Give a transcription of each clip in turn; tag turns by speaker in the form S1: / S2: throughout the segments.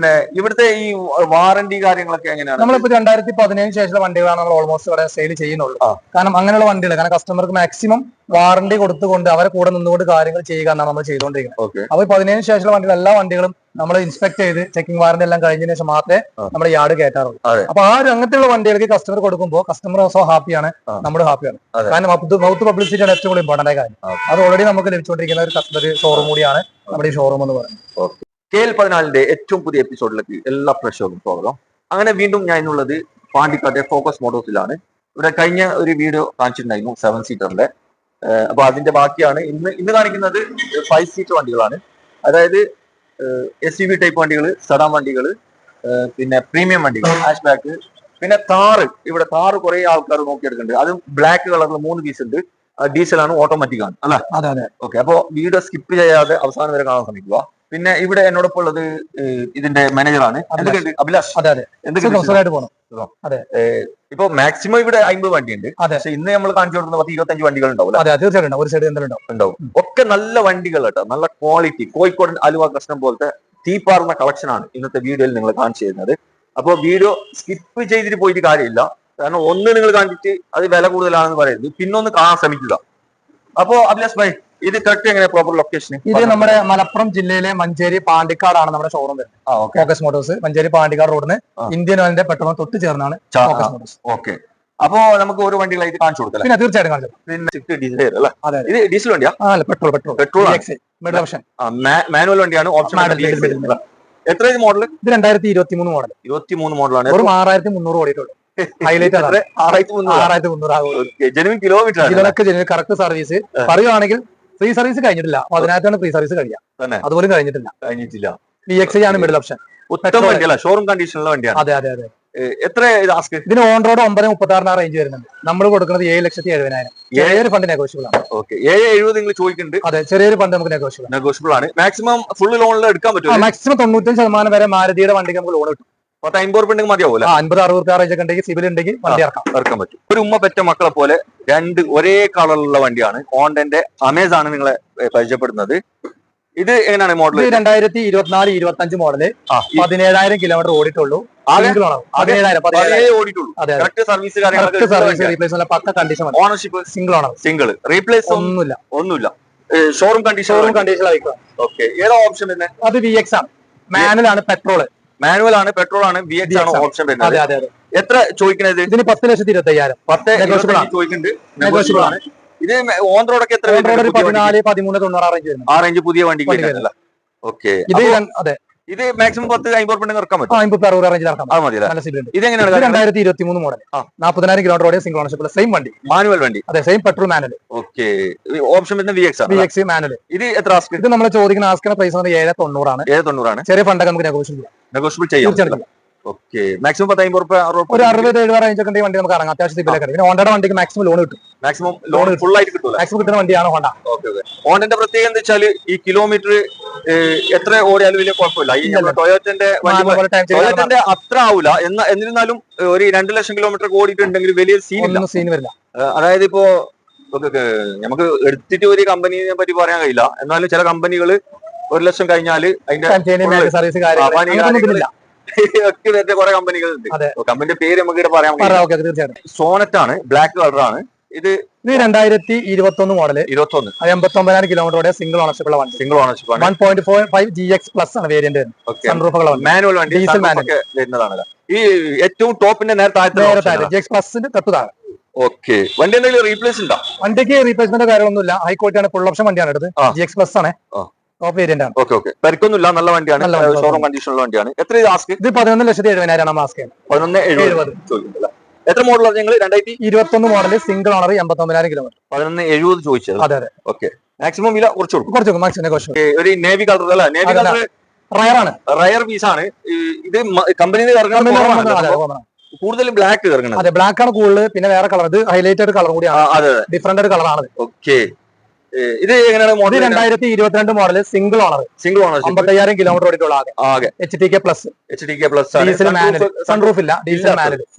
S1: പിന്നെ ഇവിടുത്തെ ഈ വാറന്റി കാര്യങ്ങളൊക്കെ എങ്ങനെയാണ്?
S2: നമ്മളിപ്പോ 2017 ശേഷമുള്ള വണ്ടികളാണ് നമ്മൾ ഓൾമോസ്റ്റ് ഇവിടെ സെയിൽ ചെയ്യുന്നുള്ളൂ. കാരണം അങ്ങനെയുള്ള വണ്ടികൾ, കാരണം കസ്റ്റമർക്ക് മാക്സിമം വാറന്റി കൊടുത്തുകൊണ്ട് അവരെ കൂടെ നിന്നുകൊണ്ട് കാര്യങ്ങൾ ചെയ്യുക എന്നാണ് നമ്മൾ ചെയ്തുകൊണ്ടിരിക്കുന്നത്. അപ്പൊ 17 ശേഷമുള്ള വണ്ടികൾ, എല്ലാ വണ്ടികളും നമ്മൾ ഇൻസ്പെക്ട് ചെയ്ത് ചെക്കിംഗ് വാറന്റി എല്ലാം കഴിഞ്ഞതിന് ശേഷം മാത്രമേ നമ്മുടെ യാർഡ് കയറ്റാറുള്ളൂ. അപ്പൊ അങ്ങനത്തെയുള്ള വണ്ടികൾക്ക് കസ്റ്റമർ കൊടുക്കുമ്പോൾ കസ്റ്റമർ ഓൾസോ ഹാപ്പിയാണ്, നമ്മൾ ഹാപ്പിയാണ്. കാരണം മൗത്ത് പബ്ലിസിറ്റിയാണ് ഏറ്റവും കൂടുതൽ ഇമ്പോർട്ടന്റ് കാര്യം. അത് ഓൾറെഡി നമുക്ക് ലഭിച്ചുകൊണ്ടിരിക്കുന്ന ഒരു കസ്റ്റമർ ഷോറൂം കൂടിയാണ് നമ്മുടെ ഈ ഷോറൂം എന്ന് പറയുന്നത്.
S1: KL14 ഏറ്റവും പുതിയ എപ്പിസോഡിലേക്ക് എല്ലാ പ്രേക്ഷകർക്കും സ്വാഗതം. അങ്ങനെ വീണ്ടും ഞാൻ ഇന്നുള്ളത് പാണ്ടിക്കാട്ടെ ഫോക്കസ് മോട്ടോഴ്സിലാണ്. ഇവിടെ കഴിഞ്ഞ ഒരു വീഡിയോ കാണിച്ചിട്ടുണ്ടായിരുന്നു 7 സീറ്ററിന്റെ. അപ്പൊ അതിന്റെ ബാക്കിയാണ് ഇന്ന് കാണിക്കുന്നത് 5 സീറ്റർ വണ്ടികളാണ്. അതായത് SUV ടൈപ്പ് വണ്ടികൾ, സെഡാൻ വണ്ടികൾ, പിന്നെ പ്രീമിയം വണ്ടികൾ, ഹാഷ് ബാക്ക്, പിന്നെ താറ്. ഇവിടെ താറ് കുറെ ആൾക്കാർ നോക്കിയെടുക്കുന്നുണ്ട്. അതും ബ്ലാക്ക് കളറിൽ 3 പീസ് ഉണ്ട്. ഡീസലാണ്, ഓട്ടോമാറ്റിക് ആണ് അല്ലെ?
S2: അതെ.
S1: ഓക്കെ, അപ്പൊ വീഡിയോ സ്കിപ്പ് ചെയ്യാതെ അവസാനം വരെ കാണാൻ ശ്രമിക്കുക. പിന്നെ ഇവിടെ എന്നോടൊപ്പം ഉള്ളത് ഇതിന്റെ മാനേജറാണ് അഭിലാഷ്. ഇപ്പൊ മാക്സിമം ഇവിടെ 50 വണ്ടിയുണ്ട്. പക്ഷെ ഇന്ന് നമ്മൾ കാണിച്ചു കൊടുക്കുന്ന 25 വണ്ടികൾ ഉണ്ടാവും. ഒക്കെ നല്ല വണ്ടികൾ കേട്ടോ, നല്ല ക്വാളിറ്റി. കോഴിക്കോടൻ അലുവ കൃഷ്ണൻ പോലത്തെ തീപ്പാർന്ന കളക്ഷൻ ആണ് ഇന്നത്തെ വീഡിയോയിൽ നിങ്ങൾ കാണിച്ചു തരുന്നത്. അപ്പൊ വീഡിയോ സ്കിപ്പ് ചെയ്തിട്ട് പോയിട്ട് കാര്യമില്ല. കാരണം ഒന്ന് നിങ്ങൾ കണ്ടിട്ട് അത് വില കൂടുതലാണെന്ന് പറയരുത്, പിന്നൊന്ന് കാണാൻ ശ്രമിക്കുക. അപ്പോ അഭിലാഷ് ഭായ്, ഇത് കറക്റ്റ് എങ്ങനെ പ്രോപ്പർ ലൊക്കേഷൻ?
S2: ഇത് നമ്മുടെ മലപ്പുറം ജില്ലയിലെ മഞ്ചേരി പാണ്ടിക്കാടാണ് നമ്മുടെ ഷോറൂം വരുന്നത്. ഫോക്കസ് മോട്ടോഴ്സ് മഞ്ചേരി പാണ്ടിക്കാട് റോഡിന് ഇന്ത്യൻ ഓയിലിന്റെ പെട്രോൾ തൊട്ട് ചേർന്നാണ് ഫോക്കസ് മോട്ടോഴ്സ്.
S1: ഓക്കെ, അപ്പൊ നമുക്ക് ഓരോ വണ്ടികളായിട്ട് കാണിച്ചു കൊടുക്കാം.
S2: പിന്നെ തീർച്ചയായിട്ടും കാണിച്ചു.
S1: പിന്നെ ഇത് ഡീസൽ വണ്ടിയാ? പെട്രോൾ മാനുവൽ വണ്ടിയാണ്. ഓപ്ഷൻ എത്ര മോഡൽ?
S2: ഇത് 2023 മോഡൽ.
S1: 23 മോഡലാണ്.
S2: ഒരു 6300 ഓടിയിട്ടുള്ളൂ. Highlight 6300
S1: genuine kilometre.
S2: ഇതിലൊക്കെ കറക്റ്റ് സർവീസ് പറയുവാണെങ്കിൽ ഫ്രീ സർവീസ് കഴിഞ്ഞിട്ടില്ല. 10,000 ഫ്രീ സർവീസ് കഴിയാം, അതുപോലും കഴിഞ്ഞിട്ടില്ല. VXi ആണ് മിഡിൽ ഓപ്ഷൻ.
S1: ഷോറൂം കണ്ടീഷനുള്ള വണ്ടിയാണ്.
S2: അതെ.
S1: എത്ര
S2: ഇതിന് ഓൺ റോഡ് 9,36 റേഞ്ച് വരുന്നുണ്ട്. നമ്മൾ കൊടുക്കുന്നത് 7,70,000. ചെറിയൊരു ഫണ്ട് നെഗോഷ്യബിൾ ആണ്.
S1: 7,70,000 നിങ്ങൾ ചോദിക്കുന്നുണ്ട്.
S2: അതെ, ചെറിയൊരു ഫണ്ട് നമുക്ക്
S1: നെഗോഷ്യബിൾ ആണ്. മാക്സിമം ഫുൾ ലോണിൽ എടുക്കാൻ പറ്റും.
S2: മാക്സിമം 95% വരെ മാരുതിയുടെ വണ്ടിക്ക് നമുക്ക് ലോൺ കിട്ടും.
S1: 50 ഉണ്ടെങ്കിൽ മതിയാവൂല.
S2: 50-60 റേഞ്ച് ഒക്കെ ഉണ്ടെങ്കിൽ സിവിൽ ഉണ്ടെങ്കിൽ വണ്ടി
S1: ഇറക്കാൻ പറ്റും. ഒരു ഉമ്മ പെറ്റ മക്കളെ പോലെ രണ്ട് ഒരേ കളറിലുള്ള വണ്ടിയാണ്. ഹോണ്ടന്റെ അമേസ് ആണ് നിങ്ങളെ പരിചയപ്പെടുന്നത്. ഇത് എങ്ങനെയാണ് മോഡൽ?
S2: 2024-25 മോഡല്. 17,000 കിലോമീറ്റർ ഓടിയിട്ടുള്ളൂ. പക്ക കണ്ടീഷൻ.
S1: Ownership single. റീപ്ലേസ് ഒന്നുമില്ല. Showroom condition. ഓക്കെ, ഏതാ ഓപ്ഷൻ തന്നെ?
S2: അത് VX ആണ്. മാനുവൽ ആണ്,
S1: മാനുവൽ ആണ്, പെട്രോൾ ആണ്, VX ആണ് ഓപ്ഷൻ വരുന്നത്.
S2: അതെ.
S1: എത്ര ചോദിക്കുന്നത്?
S2: ഇതിന് 10,25,000.
S1: 10,000 ചോദിക്കുന്നുണ്ട്. നെഗോഷ്യബിൾ ആണ്. ഇത് ഓൺ റോഡ് ഒക്കെ എത്ര?
S2: 14-13-96
S1: ആ റേഞ്ച് പുതിയ വണ്ടിക്ക്. ഓക്കെ, ഇത് മാക്സിമം 10-50 ഇറക്കാൻ പറ്റും.
S2: 50-60 റേഞ്ചിൽ ഇറക്കാം.
S1: ഇത് എങ്ങനെയാണ്?
S2: 2023 മോഡൽ. 40,000 കിലോമീറ്റർ ഓടിയ സിംഗിൾ ഓണർഷിപ്പ് സെയിം വണ്ടി.
S1: മാനുവൽ വണ്ടി.
S2: അതെ, same petrol manual.
S1: Okay, option വരുന്ന VX
S2: മാനുവൽ.
S1: ഇത് എത്ര?
S2: ഇത് നമ്മൾ ചോദിക്കുന്ന ആസ്കിന്റെ പ്രൈസ് 7,90
S1: ആണ്.
S2: ചെറിയ ഫണ്ടൊക്കെ നമുക്ക് നെഗോഷ്യബിൾ ചെയ്യാം.
S1: ഓക്കെ, മാക്സിമം 10-50
S2: ഒരു 60-70 റേഞ്ച് ഒക്കെ വണ്ടി നമുക്ക് ഇറങ്ങാം. അത്യാവശ്യം സിബിലൊക്കെ. പിന്നെ ഹോണ്ടയുടെ വണ്ടിക്ക് മാക്സിമം ലോൺ കിട്ടും.
S1: മാക്സിമം ലോൺ ഫുൾ ആയിട്ട് കിട്ടും.
S2: മാക്സിമം കിട്ടുന്ന വണ്ടിയാണ് ഹോണ്ട.
S1: ഹോണ്ടന്റെ പ്രത്യേകത എന്താ വെച്ചാൽ ഈ കിലോമീറ്റർ എത്ര ഓടിയാലും വലിയ കുഴപ്പമില്ല. ഈ ടൊയോറ്റന്റെ അത്ര ആവൂല. എന്നിരുന്നാലും ഒരു 2 ലക്ഷം കിലോമീറ്റർ ഓടിയിട്ടുണ്ടെങ്കിൽ വലിയ സീൻ വരില്ല. അതായത് ഇപ്പോ നമുക്ക് എടുത്തിട്ട് ഒരു കമ്പനിയെ പറ്റി പറയാൻ കഴിയില്ല. എന്നാലും ചില കമ്പനികൾ 1 ലക്ഷം കഴിഞ്ഞാൽ അതിന്റെ
S2: സർവീസ്
S1: ഒക്കെ വരുന്ന കുറെ കമ്പനികളുണ്ട്. കമ്പനിയുടെ പേര് നമുക്ക് ഇവിടെ പറയാം. സോണറ്റ് ആണ്, ബ്ലാക്ക് കളറാണ്. ഇത്
S2: 2021 മോഡല്. 89,000 കിലോമീറ്റർ ഓടിയ സിംഗിൾ ഓണർഷിപ്പ് വണ്ടി. 1.45 GX പ്ലസ് ആണ് വേരിയന്റ്.
S1: മാനുവൽ വണ്ടി, ഡീസൽ മാനുവൽ വരുന്നതാണ്. ഈ ഏറ്റവും ടോപ്പിന്റെ നേരത്തെ
S2: GX പ്ലസിന്റെ തൊട്ട് താഴെ.
S1: ഓക്കെ, വണ്ടി എന്തെങ്കിലും റീപ്ലേസ് ഉണ്ടോ?
S2: വണ്ടിക്ക് റീപ്ലേസ്മെന്റ് കാര്യങ്ങളൊന്നുമില്ല. ഹൈ ക്വാളിറ്റി ആണ്, ഫുൾ ഓപ്ഷൻ വണ്ടിയാണ് എടുത്തത്. GX പ്ലസ് ആണ്, ടോപ്പ് വേരിയന്റ് ആണ്.
S1: ഓക്കെ, പരിക്കൊന്നുമില്ല, നല്ല വണ്ടിയാണ്, ഷോറൂം കണ്ടീഷനുള്ള വണ്ടിയാണ്. എത്ര ആസ്ക്?
S2: ഇത് 11,70,000 ആസ്ക്.
S1: 11,70,000. എത്ര മോഡലാണ് നിങ്ങൾ?
S2: 2021 മോഡല്, സിംഗിൾ ഓണർ, 59,000 കിലോമീറ്റർ.
S1: 11,70,000 ചോദിച്ചത്.
S2: അതെ.
S1: ഓക്കെ, മാക്സിമം വില കുറച്ച്
S2: മാക്സിമം.
S1: ഒരു നേവി കളർ അല്ല, നേവി കളർ റയർ പീസ് ആണ്. ഇത് കമ്പനിയിൽ കൂടുതലും ബ്ലാക്ക് ഇറങ്ങുന്നത്.
S2: അതെ, ബ്ലാക്ക് ആണ് കൂടുതൽ. പിന്നെ വേറെ കളർ, ഇത് ഹൈലൈറ്റഡ് കളർ കൂടിയാണ്, ഡിഫറന്റ് കളറാണ്.
S1: ഓക്കെ, ഇത് എങ്ങനെയാണ് model?
S2: 2022 model, single owner, 55,000 kilometre ഓടിയിട്ടുള്ള ആകെ. HTK plus. Diesel manual, sunroof ഇല്ല,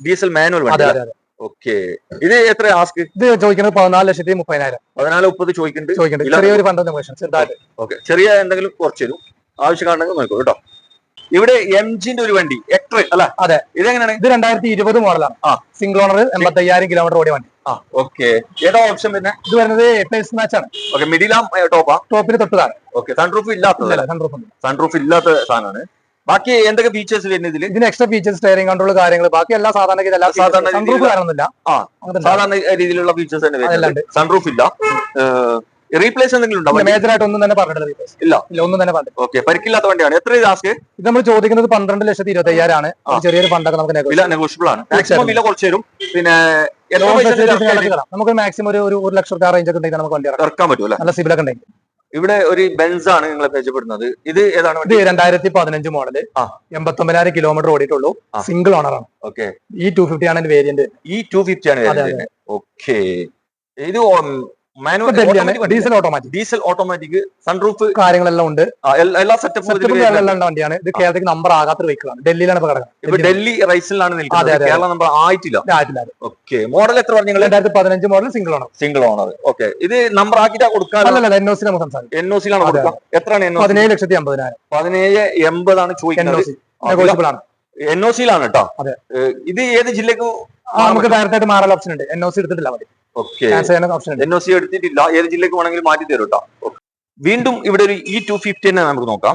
S1: ഡീസൽ മാനുവൽ വണ്ടി. ഓക്കെ, ഇത് എത്ര ആസ്ക്?
S2: ഇത് ചോദിക്കുന്നത് 14,30,000.
S1: 14,30,000 ചോദിക്കുന്നുണ്ട്.
S2: ചെറിയൊരു ഫണ്ട് ചെറുതായിട്ട്.
S1: ഓക്കെ, ചെറിയ എന്തെങ്കിലും കുറച്ച് തരും, ആവശ്യക്കാരുണ്ടെങ്കിൽ നോക്കൂ കേട്ടോ. ഇവിടെ MGന്റെ ഒരു വണ്ടി എക്ടർ അല്ല?
S2: അതെ.
S1: ഇതെങ്ങനെയാണ്?
S2: ഇത് 2020 മോഡലാണ്. സിംഗിൾ ഓണർ 85,000 കിലോമീറ്റർ ഓടിയ വണ്ടി.
S1: ഓക്കെ. ഏതാ ഓപ്ഷൻ പിന്നെ?
S2: ഇത് വരുന്നത് പേസ് മാച്ച് ആണ്.
S1: ഓക്കെ. മിഡിലാം ടോപ്പാ?
S2: ടോപ്പിന് തൊട്ട് താഴെ.
S1: ഓക്കെ. സൺറൂഫ് ഇല്ലാത്തതല്ല? സൺറൂഫ് ഇല്ലാത്ത സാധനമാണ്. ബാക്കി എന്തൊക്കെ ഫീച്ചേഴ്സ് വരുന്നത് ഇതിൽ?
S2: ഇതിന് എക്സ്ട്രാ ഫീച്ചേഴ്സ്, സ്റ്റെയറിംഗ് കൺട്രോൾ, കാര്യങ്ങൾ ബാക്കി എല്ലാ സാധാരണ സൺറൂഫ് കാണുന്നില്ല.
S1: സാധാരണ രീതിയിലുള്ള ഫീച്ചേഴ്സ് തന്നെ വരുന്നുണ്ട്. സൺറൂഫ് ഇല്ല. റീപ്ലേസ് എന്തെങ്കിലും ഉണ്ടോ?
S2: മേജർ ആയിട്ട് ഒന്നും തന്നെ പറഞ്ഞിട്ടില്ല.
S1: ഇല്ല,
S2: ഒന്നും തന്നെ പറഞ്ഞില്ല.
S1: ഓക്കെ. പരിക്കില്ലാത്ത വണ്ടിയാണ്. എത്ര ആസ്ക്?
S2: ഇത് നമ്മൾ ചോദിക്കുന്നത് 12,25,000 ആണ്. ചെറിയൊരു ഫണ്ടൊക്കെ നമുക്ക്
S1: നെഗോഷ്യബിൾ ആണ്. മാക്സിമം വില കുറച്ച് തരും. പിന്നെ
S2: നമുക്ക് മാക്സിമം ഒരു 1 ലക്ഷം റേഞ്ച് ഒക്കെ ഉണ്ടെങ്കിൽ നമുക്ക് വണ്ടി
S1: ഇറക്കാൻ പറ്റും.
S2: നല്ല സിബിലൊക്കെ ഉണ്ടെങ്കിൽ.
S1: ഇവിടെ ഒരു ബെൻസ് ആണ് നിങ്ങളെ പരിചയപ്പെടുന്നത്. ഇത് ഏതാണ്?
S2: ഇത് 2015 മോഡല്, 89,000 കിലോമീറ്റർ ഓടിയിട്ടുള്ളൂ. സിംഗിൾ ഓണർ ആണ്.
S1: ഓക്കെ.
S2: ഈ 250 ആണ് വേരിയന്റ്.
S1: ഈ 250 ആണ് വേരിയന്റ്. ഓക്കെ. ഇത് ഡീസൽ ഓട്ടോമാറ്റിക് സൺറൂഫ്
S2: കാര്യങ്ങളെല്ലാം ഉണ്ട്.
S1: എല്ലാ സെറ്റപ്പും
S2: വണ്ടിയാണ്. ഇത് കേരളത്തിൽ നമ്പർ ആകാത്ത വെഹിക്കിളാണ്. ഡൽഹിയിലാണ് ഇപ്പൊ കിടക്കുന്നത്.
S1: ഇപ്പൊ ഡൽഹി റൈസിലാണ് നിൽക്കുന്നത്. കേരള നമ്പർ ആയിട്ടില്ല. ഓക്കെ. മോഡൽ എത്ര പറഞ്ഞു?
S2: 2015 മോഡൽ സിംഗിൾ ഓണർ.
S1: ഓക്കെ. ഇത് നമ്പർ ആക്കിട്ടാ കൊടുക്കാൻ?
S2: NOC നമുക്ക് സംസാരിക്കാം.
S1: NOC യിലാണ് കൊടുക്കാം. എത്രയാണ്?
S2: 17,80,000.
S1: 17,80,000 ആണ് ചോദിക്കുന്നത്.
S2: നെഗോഷ്യബിൾ ആണ്.
S1: NOC യിലാണ് കേട്ടോ. ഇത് ഏത് ജില്ലക്ക്?
S2: നമുക്ക് ഡയറക്റ്റ് ആയിട്ട് മാറാൻ ഓപ്ഷൻ ഉണ്ട്. NOC എടുത്തിട്ടില്ല മതി.
S1: ഓക്കെ. NOC എടുത്തിട്ടില്ല. ഏത് ജില്ലക്ക് വേണമെങ്കിലും മാറ്റി തരും കേട്ടോ. വീണ്ടും ഇവിടെ ഒരു E250 തന്നെ നമുക്ക് നോക്കാം.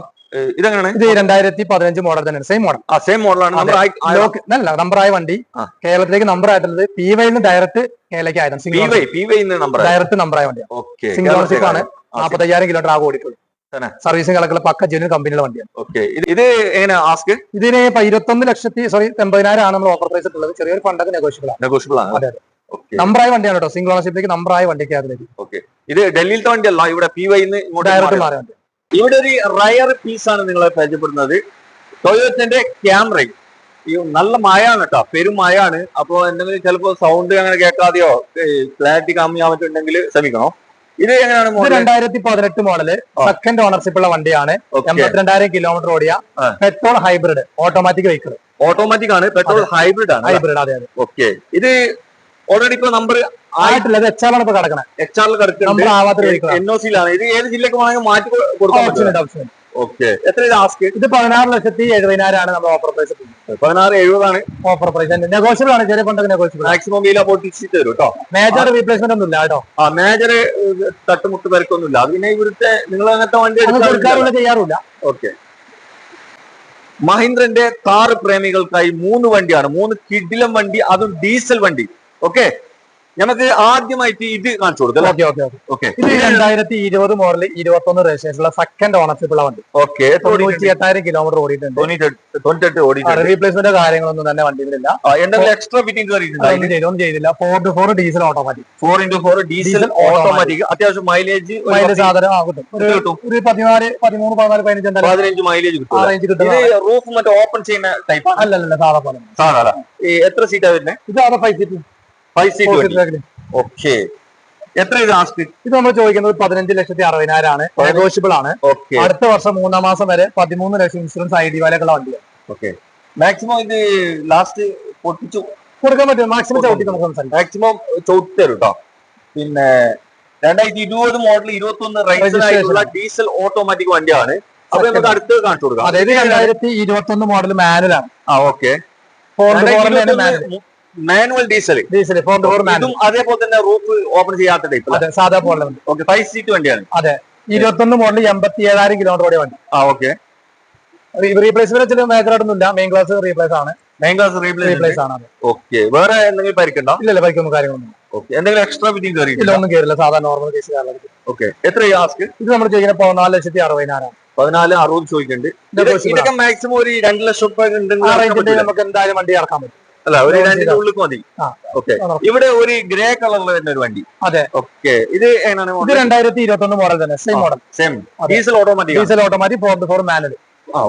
S1: ഇതെങ്ങനെയാണ്? ഇത്
S2: 2015 മോഡൽ തന്നെയാണ്. Same model.
S1: സെയിം മോഡലാണ്.
S2: നമ്പറായ വണ്ടി. കേരളത്തിലേക്ക് നമ്പർ ആയിട്ടുള്ളത് PY ഡയറക്റ്റ് കേരളത്തിലേക്ക് ആയിരുന്നു.
S1: PY
S2: ഡയറക്റ്റ് നമ്പറായ വണ്ടിയാണ്. സിംഗിൾ ഓണർഷിപ്പ് ആണ്. 40,000 കിലോമീറ്റർ ആകെ ഓടിയിട്ടുള്ളൂ. സർവീസിംഗ് കളക്കുള്ള പക്ക ജെന്യൂൻ കമ്പനിയുടെ വണ്ടിയാണ്.
S1: ഓക്കെ. ഇത് എങ്ങനെ ആസ്ക്?
S2: ഇതിന് 21,80,000 ആണ് നമ്മൾ ഓഫർ പ്രൈസ് ഉള്ളത്. ചെറിയൊരു ഫണ്ടൊക്കെ നെഗോഷ്യബിൾ ആണ്. അതെ. നമ്പറായ വണ്ടിയാണ് കേട്ടോ. സിംഗിൾ ഓണർഷിപ്പിലേക്ക് നമ്പറായ വണ്ടിക്ക് അതിലേക്ക്.
S1: ഓക്കെ. ഇത് ഡൽഹിയിലത്തെ വണ്ടിയല്ല. ഇവിടെ PY
S2: ഡയറക്റ്റ് മാറിയ വണ്ടി.
S1: ഇവിടെ ഒരു റയർ പീസ് ആണ് നിങ്ങളെ പരിചയപ്പെടുന്നത്. ടൊയോറ്റന്റെ ക്യാമറ. ഈ നല്ല മഴയാണ് കേട്ടോ. പെരും മഴയാണ്. അപ്പൊ എന്തെങ്കിലും ചിലപ്പോ സൗണ്ട് അങ്ങനെ കേൾക്കാതെയോ ക്ലാരിറ്റി കമ്മിയാൻ പറ്റുണ്ടെങ്കിൽ ശ്രമിക്കണോ. ഇത് എങ്ങനെയാണ്?
S2: 2018 മോഡല്, സെക്കൻഡ് ഓണർഷിപ്പ് ഉള്ള വണ്ടിയാണ്. 82,000 കിലോമീറ്റർ ഓടിയ petrol hybrid automatic vehicle.
S1: Automatic ആണ്. പെട്രോൾ ഹൈബ്രിഡ് ആണ്.
S2: ഹൈബ്രിഡ്. അതെ.
S1: ഓക്കെ. ഇത് ഓൾറെഡി ഇപ്പൊ നമ്പർ
S2: ആയിട്ടില്ല. HR ആണ് ഇപ്പൊ കിടക്കുന്നത്.
S1: HR കിടക്കുന്നത്. NOC യിലാണ്. ഇത് ഏത് ജില്ലക്ക് വേണമെങ്കിൽ മാറ്റി കൊടുക്കാൻ പറ്റും. ഓക്കെ. എത്ര ആസ്ക്?
S2: ഇത് 16,70,000 ആണ് നമ്മൾ ഓഫർ പ്രൈസ്.
S1: 16,70,000 ആണ് ഓഫർ
S2: പ്രൈസ്. നെഗോഷ്യബിൾ ആണ്. ചെറിയ ഫണ്ടൊക്കെ നെഗോഷ്യബിൾ.
S1: മാക്സിമം വീല പൊട്ടിച്ച് തരും കേട്ടോ.
S2: മേജർ റീപ്ലേസ്മെന്റ് ഒന്നും ഇല്ല കേട്ടോ.
S1: മേജർ തട്ടുമുട്ട് പേർക്കൊന്നുമില്ല. അത് പിന്നെ ഇവിടുത്തെ നിങ്ങൾ അങ്ങനത്തെ വണ്ടി
S2: ചെയ്യാറില്ല.
S1: ഓക്കെ. മഹീന്ദ്രന്റെ കാർ പ്രേമികൾക്കായി 3 വണ്ടിയാണ്. 3 കിഡിലം വണ്ടി, അതും ഡീസൽ വണ്ടി. ഓക്കെ. നമുക്ക് ആദ്യമായിട്ട് ഇത് കാണിച്ചു കൊടുക്കാം.
S2: ഇത് 2020 മോഡൽ 21 രജിസ്ട്രേഷനുള്ള സെക്കൻഡ് ഓണർഷിപ്പ് ഉള്ള വണ്ടി.
S1: ഓക്കെ.
S2: 98,000 കിലോമീറ്റർ ഓടിയിട്ടുണ്ട്.
S1: 98 ഓടിയിട്ടുണ്ട്.
S2: റീപ്ലേസ്മെന്റ് കാര്യങ്ങളൊന്നും തന്നെ വണ്ടിയിലില്ല.
S1: എന്തെങ്കിലും എക്സ്ട്രാ ഫിറ്റിംഗ്
S2: ഒന്നും ചെയ്തില്ല. 4x4 diesel automatic.
S1: 4x4 diesel automatic. അത്യാവശ്യം മൈലേജ്
S2: കിട്ടും. ഒരു 14, 13, 14, 15
S1: മൈലേജ് കിട്ടും. റൂഫ് മറ്റേ ഓപ്പൺ ചെയ്യുന്ന ടൈപ്പ്
S2: അല്ലല്ല.
S1: സാധാരണ. എത്ര സീറ്റാ വരുന്നത്?
S2: ഇത് 5 സീറ്റ്.
S1: 5 സീറ്റ്. ഓക്കെ. എത്ര ഇത് ആസ്ക്?
S2: ഇത് നമ്മൾ ചോദിക്കുന്നത് 15,60,000 ആണ്. നെഗോഷ്യബിൾ ആണ്. അടുത്ത വർഷം 3-ാം മാസം വരെ 13 ലക്ഷം ഇൻഷുറൻസ് ID വാലൊക്കെയുള്ള വണ്ടിയാണ്.
S1: ഓക്കെ. മാക്സിമം ഇത് ലാസ്റ്റ് പൊട്ടിച്ചു
S2: കൊടുക്കാൻ പറ്റും. മാക്സിമം ചവിട്ടി നമുക്ക് സംസാരിക്കാം.
S1: മാക്സിമം ചവിട്ടി തരും കേട്ടോ. പിന്നെ 2020 മോഡൽ 21 റൈസിനായിട്ടുള്ള ഡീസൽ ഓട്ടോമാറ്റിക് വണ്ടിയാണ്. അപ്പൊ നമുക്ക് അടുത്ത് കാണിച്ചു കൊടുക്കാം.
S2: അതായത് 2021 മോഡൽ മാനുവലാണ്.
S1: ഓക്കെ. Manual diesel. ഇതും അതേപോലെ തന്നെ റൂഫ് ഓപ്പൺ ചെയ്യാത്ത ടൈപ്പ്.
S2: സാധാ പോലെ.
S1: ഓക്കെ. 5 സീറ്റ് വണ്ടിയാണ്.
S2: അതെ. 21 മോഡൽ 87,000 കിലോമീറ്റർ ഓടിയ വണ്ടി.
S1: ഓക്കെ.
S2: റീപ്ലേസ്മെന്റ് മേജറായിട്ടൊന്നും ഇല്ല. മെയിൻ ക്ലാസ് റീപ്ലേസ് ആണ്.
S1: റീപ്ലേസ് ആണ്. ഓക്കെ. വേറെ എന്തെങ്കിലും പരിക്കണ്ടോ?
S2: ഇല്ല. പരിക്കൊന്നും കാര്യങ്ങളൊന്നും.
S1: ഓക്കെ. എന്തെങ്കിലും എക്സ്ട്രാ ഫിറ്റിംഗ്
S2: ഇല്ല. ഒന്നും കയറില്ല. സാധാരണ നോർമൽ കേസ് കാരണം.
S1: ഓക്കെ. എത്ര ആസ്ക്?
S2: ഇത് നമ്മൾ ചെയ്യുന്നത് 14,60,000.
S1: 14,60,000 ചോദിക്കുന്നുണ്ട്. ഇതൊക്കെ മാക്സിമം ഒരു 2 ലക്ഷം രൂപ
S2: നമുക്ക് എന്തായാലും വണ്ടി ഇറക്കാൻ പറ്റും.
S1: അല്ല, ഒരു 2 ഉള്ളിലേക്ക് മതി. ഓക്കെ. ഇവിടെ ഒരു ഗ്രേ കളറിൽ വരുന്ന ഒരു വണ്ടി.
S2: അതെ.
S1: ഓക്കെ. ഇത് എങ്ങനെയാണ്?
S2: ഇത് 2021 മോഡൽ തന്നെ. Same model.
S1: Diesel automatic.
S2: 4x4 manual.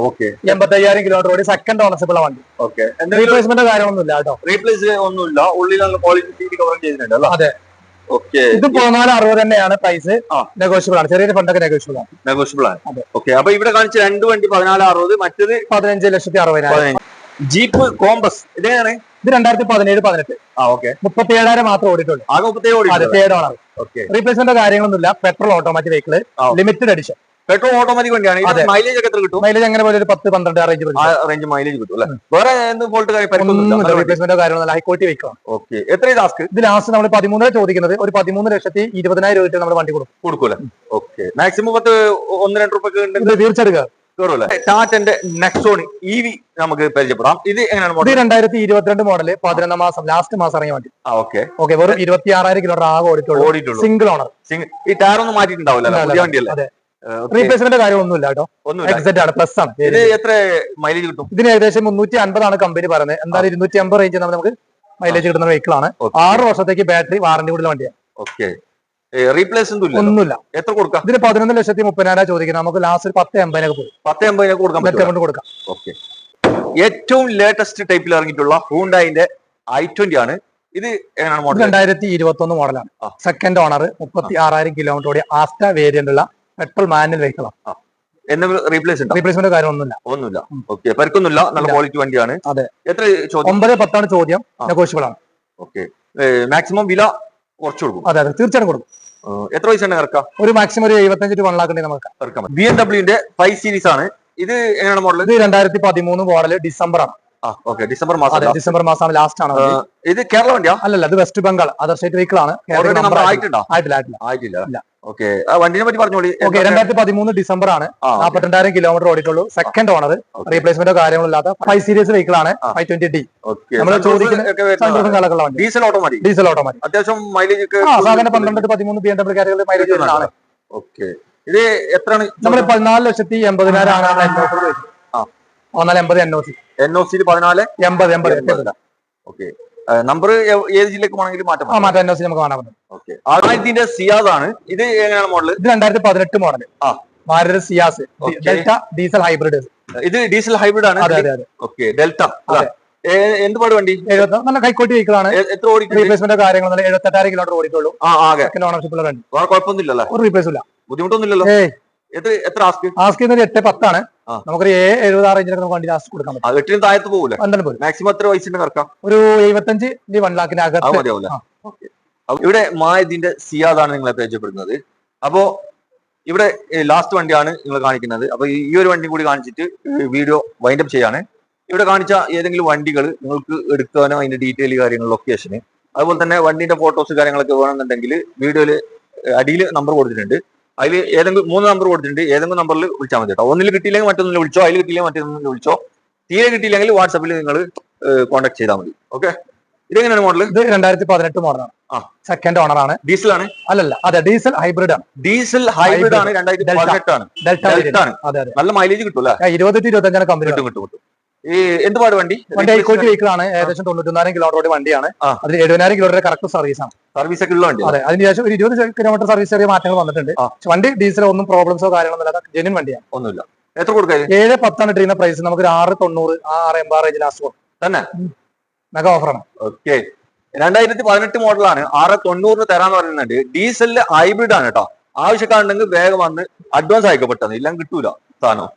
S1: Okay.
S2: 85,000 kilometre ഓടി സെക്കൻഡ് ഓണർഷിപ്പ് ഉള്ള വണ്ടി.
S1: ഓക്കെ.
S2: റീപ്ലേസ്മെന്റ് കാര്യങ്ങളൊന്നും ഇല്ല കേട്ടോ.
S1: റീപ്ലേസ് ഒന്നുമില്ല. ഉള്ളിലുള്ള ക്വാളിറ്റി സീറ്റ് കവർ ചെയ്തിട്ടുണ്ട്.
S2: അതെ.
S1: ഓക്കെ.
S2: ഇത് 14,60 തന്നെയാണ് പ്രൈസ്. നെഗോഷ്യബിൾ ആണ്. ചെറിയൊരു ഫണ്ടൊക്കെ
S1: നെഗോഷ്യബിൾ ആണ്. ഓക്കെ. അപ്പൊ ഇവിടെ കാണിച്ച 2 വണ്ടി 14,60,000, മറ്റേത്
S2: 15,60,000.
S1: Jeep compass. ഇതെങ്ങനെ?
S2: ഇത് 2017-18.
S1: ഓക്കെ.
S2: 37,000 മാത്രം ഓടിയിട്ടുള്ളൂ.
S1: ആകെ 37 ഓടി.
S2: റീപ്ലേസ്മെന്റ് കാര്യങ്ങളൊന്നുമില്ല. Petrol automatic vehicle, limited edition.
S1: Petrol automatic വണ്ടിയാണ്. മൈലേജ് ഒക്കെ എത്ര കിട്ടും?
S2: മൈലേജ് അങ്ങനെ പോലെ ഒരു 10-12
S1: റേഞ്ച് മൈലേജ് കിട്ടും അല്ലെ? വേറെ എന്ത് ഫോൾട്ട്
S2: റീപ്ലേസ്മെന്റോ കാര്യങ്ങളോ ഹൈ ക്വാളിറ്റി വെഹിക്കിളാണ്.
S1: ഓക്കെ, എത്ര ടാസ്ക്?
S2: ഇത് ലാസ്റ്റ് നമ്മൾ 13 ചോദിക്കുന്നത്, ഒരു 13,20,000 രൂപ നമ്മൾ വണ്ടി
S1: കൊടുക്കൂല. ഓക്കെ, മാക്സിമം 1-2 രൂപ
S2: തീർച്ചയായിട്ടും.
S1: ടാറ്റന്റെ നെക്സോൺ EV നമുക്ക് പരിചയപ്പെടാം. ഇത് എങ്ങനെയാണ്?
S2: 2022 മോഡല്, 11 മാസം ലാസ്റ്റ് മാസം ഇറങ്ങിയ വണ്ടി.
S1: ഓക്കെ,
S2: വെറും 26,000 കിലോമീറ്റർ ആകെ ഓടിയിട്ടുള്ളൂ. Single owner.
S1: ഈ ടയർ ഒന്നും മാറ്റിയിട്ടുണ്ടാവില്ല, പുതിയ വണ്ടിയല്ലേ?
S2: റീപ്ലേസ്മെന്റ് കാര്യമൊന്നുമില്ല കേട്ടോ. എക്സെറ്റ് ആണ്, പ്ലസ് ആണ്.
S1: ഇത് എത്ര മൈലേജ് കിട്ടും?
S2: ഇതിന് ഏകദേശം 350 ആണ് കമ്പനി പറയുന്നത്. എന്തായാലും 250 റേഞ്ച് നമുക്ക് മൈലേജ് കിട്ടുന്ന വെഹിക്കിൾ ആണ്. 6 വർഷത്തേക്ക് ബാറ്ററി വാറന്റി കൂടുതൽ വണ്ടിയാണ്.
S1: ഓക്കെ, റീപ്ലേസ്
S2: ഒന്നുമില്ല.
S1: എത്ര കൊടുക്കാം?
S2: ഇതിന് 11,30,000 ചോദിക്കുന്നത്. നമുക്ക് ലാസ്റ്റ് ഒരു 10,80 കൊടുക്കും.
S1: 10,80 കൊടുക്കാം. ഓക്കെ, ഏറ്റവും ലേറ്റസ്റ്റ് ടൈപ്പിൽ ഇറങ്ങിയിട്ടുള്ള ഹ്യൂണ്ടായിന്റെ i20 ആണ്. ഇത് എങ്ങനെയാണ് മോഡൽ?
S2: 2021 മോഡലാണ്. സെക്കൻഡ് ഓണർ, 36,000 കിലോമീറ്റർ ഓടിയ ആസ്റ്റ വേരിയന്റ് ഉള്ള പെട്രോൾ മാനുവൽ വെഹിക്കിളാണ്. റീപ്ലേസ്മെന്റ് കാര്യം
S1: ഒന്നുമില്ല. ഓക്കെ, പരിക്കൊന്നുമില്ല, നല്ല ക്വാളിറ്റി വണ്ടിയാണ്.
S2: അതെ.
S1: എത്ര ചോദ്യം?
S2: 9-10 ചോദ്യം, നെഗോഷ്യബിൾ ആണ്.
S1: ഓക്കെ, മാക്സിമം വില കുറച്ച് കൊടുക്കും.
S2: അതെ, തീർച്ചയായും കൊടുക്കും.
S1: എത്ര പൈസ ഇറക്കാം?
S2: ഒരു മാക്സിമം ഒരു 75 to 1 lakh നമുക്ക്
S1: ഇറക്കാം. BMW 5 സീരീസ് ആണ്. ഇത് എങ്ങനെയാണ് മോഡൽ?
S2: ഇത് 2013 മോഡൽ, ഡിസംബർ ആണ്.
S1: ഡിസംബർ മാസമാണ്, ലാസ്റ്റ് ആണ്. ഇത് കേരള വണ്ടിയാ?
S2: അല്ലല്ല, ഇത് west Bengal other state vehicle ആണ്.
S1: ആയിട്ടില്ല. ഓക്കെ, വണ്ടിനെ പറ്റി പറഞ്ഞോളി.
S2: 2013 ഡിസംബർ ആണ്. 42,000 കിലോമീറ്റർ ഓടിയിട്ടുള്ളൂ. സെക്കൻഡ് ഓണർ, റീപ്ലേസ്മെന്റോ കാര്യങ്ങളില്ലാത്ത 5 സീരീസ് വെഹിക്കിൾ ആണ്. 520D.
S1: Diesel automatic. അത്യാവശ്യം മൈലേജ്
S2: 12-13 BMW കാറ്റഗറിയിൽ മൈലേജ് വരുന്നതാണ്.
S1: ഓക്കെ, ഇത് എത്രയാണ്?
S2: നമ്മൾ 14,80,000 ആണ് NOC 14,80,000.
S1: ഓക്കെ, നമ്പർ ഏത് ജില്ലക്ക് വേണമെങ്കിലും മാറ്റാം.
S2: NOC നമുക്ക് കാണാൻ പറ്റും.
S1: ഓക്കെ, 1000ന്റെ സിയാസ് ആണ്. ഇത് എങ്ങനെയാണ് മോഡൽ?
S2: ഇത് 2018 model. Maruti Ciaz Delta diesel hybrid.
S1: ഇത് ഡീസൽ ഹൈബ്രിഡ് ആണ്. Okay, Delta. എന്ത് പാട് വണ്ടി?
S2: നല്ല ഹൈ ക്വാളിറ്റി വെഹിക്കിൾ ആണ്.
S1: എത്ര ഓടിക്കും?
S2: റീപ്ലേസ്മെന്റ് കാര്യങ്ങൾ 78,000 കിലോമീറ്റർ ഓടിയിട്ടുള്ളൂ. സെക്കൻഡ് ഓണർഷിപ്പുള്ള വണ്ടി.
S1: വേറെ കുഴപ്പമൊന്നുമില്ലല്ലോ?
S2: ഒരു റീപ്ലേസ് ഇല്ല,
S1: ബുദ്ധിമുട്ടൊന്നുമില്ലല്ലോ. എത്ര ആസ്ക്?
S2: 8-10 ആണ്. നമുക്കൊരു 70 റേഞ്ചിലൊക്കെ നമുക്ക് വണ്ടി ലാസ്റ്റ് കൊടുക്കാൻ പറ്റും.
S1: 8-ന് താഴത്ത് പോകില്ല. മാക്സിമം എത്ര പൈസ ഇറക്കാം?
S2: ഒരു 75 1 lakhന് അകത്ത്
S1: മതിയാവില്ല. ഇവിടെ മായതിന്റെ സിയാദാണ് നിങ്ങളെ പരിചയപ്പെടുന്നത്. അപ്പോ ഇവിടെ ലാസ്റ്റ് വണ്ടിയാണ് നിങ്ങൾ കാണിക്കുന്നത്. അപ്പൊ ഈ ഒരു വണ്ടി കൂടി കാണിച്ചിട്ട് വീഡിയോ വൈൻഡപ്പ് ചെയ്യാണ്. ഇവിടെ കാണിച്ച ഏതെങ്കിലും വണ്ടികൾ നിങ്ങൾക്ക് എടുക്കാനോ അതിന്റെ ഡീറ്റെയിൽ കാര്യങ്ങൾ, ലൊക്കേഷന്, അതുപോലെ തന്നെ വണ്ടിന്റെ ഫോട്ടോസ് കാര്യങ്ങളൊക്കെ വേണമെന്നുണ്ടെങ്കിൽ വീഡിയോയിൽ അടിയിൽ നമ്പർ കൊടുത്തിട്ടുണ്ട്. അതിൽ ഏതെങ്കിലും 3 നമ്പർ കൊടുത്തിട്ടുണ്ട്. ഏതെങ്കിലും നമ്പറിൽ വിളിച്ചാൽ മതി കേട്ടോ. ഒന്നിൽ കിട്ടിയില്ലെങ്കിൽ മറ്റൊന്നിൽ വിളിച്ചോ, അതിൽ കിട്ടിയില്ലെങ്കിൽ മറ്റൊന്നിൽ വിളിച്ചോ. തീരെ കിട്ടിയില്ലെങ്കിൽ വാട്സാപ്പിൽ നിങ്ങൾ കോൺടാക്ട് ചെയ്താൽ മതി. ഓക്കെ, ഇതെങ്ങനെയാണ് മോഡൽ? ഇത്
S2: 2018 മോഡലാണ്. സെക്കൻഡ് ഓണർ ആണ്.
S1: ഡീസൽ ആണ്?
S2: അല്ലല്ല, അതെ, ഡീസൽ ഹൈബ്രിഡ് ആണ്.
S1: ഡീസൽ ഹൈബ്രിഡ് ആണ്. 2018 ആണ്. ഡെൽറ്റ ആണ്. നല്ല മൈലേജ് കിട്ടും അല്ലേ?
S2: 20-25 കമ്പനി
S1: കിട്ടും. ഈ എന്ത് പാട് വണ്ടി?
S2: ഹൈ ക്വാളിറ്റി വെഹിക്കിൾ ആണ്. ഏകദേശം 91,000 കിലോമീറ്റർ വണ്ടിയാണ്. അതിൽ 70,000 കിലോമീറ്റർ കറക്റ്റ് സർവീസ് ആണ്.
S1: സർവീസ് ഒക്കെ ഉള്ള വണ്ടി.
S2: അതെ, അതിനുശേഷം ഒരു 20 കിലോമീറ്റർ സർവീസ് ചെറിയ മാറ്റങ്ങൾ വന്നിട്ടുണ്ട്. വണ്ടി ഡീസൽ ഒന്നും പ്രോബ്ലംസോ കാര്യങ്ങളൊന്നും ഇല്ലാത്ത ജെന്യൂൻ വണ്ടിയാണ്.
S1: ഒന്നുമില്ല. എത്ര കൊടുക്കാൻ?
S2: 7-10 ഇട്ടിരുന്ന പ്രൈസ് നമുക്ക് 690, 680 റേഞ്ച് ലാസ്റ്റ് കൊടുക്കും.
S1: തന്നെ
S2: മെഗാ ഓഫറാണ്.
S1: ഓക്കെ, 2018 മോഡലാണ്. 690 തരാന്ന് പറയുന്നുണ്ട്. ഡീസലില് ഹൈബ്രിഡ് ആണ് കേട്ടോ. ആവശ്യക്കാരുണ്ടെങ്കിൽ വേഗം വന്ന് അഡ്വാൻസ് അയക്കപ്പെട്ടത്, ഇല്ലെങ്കിൽ കിട്ടൂല സാധനം.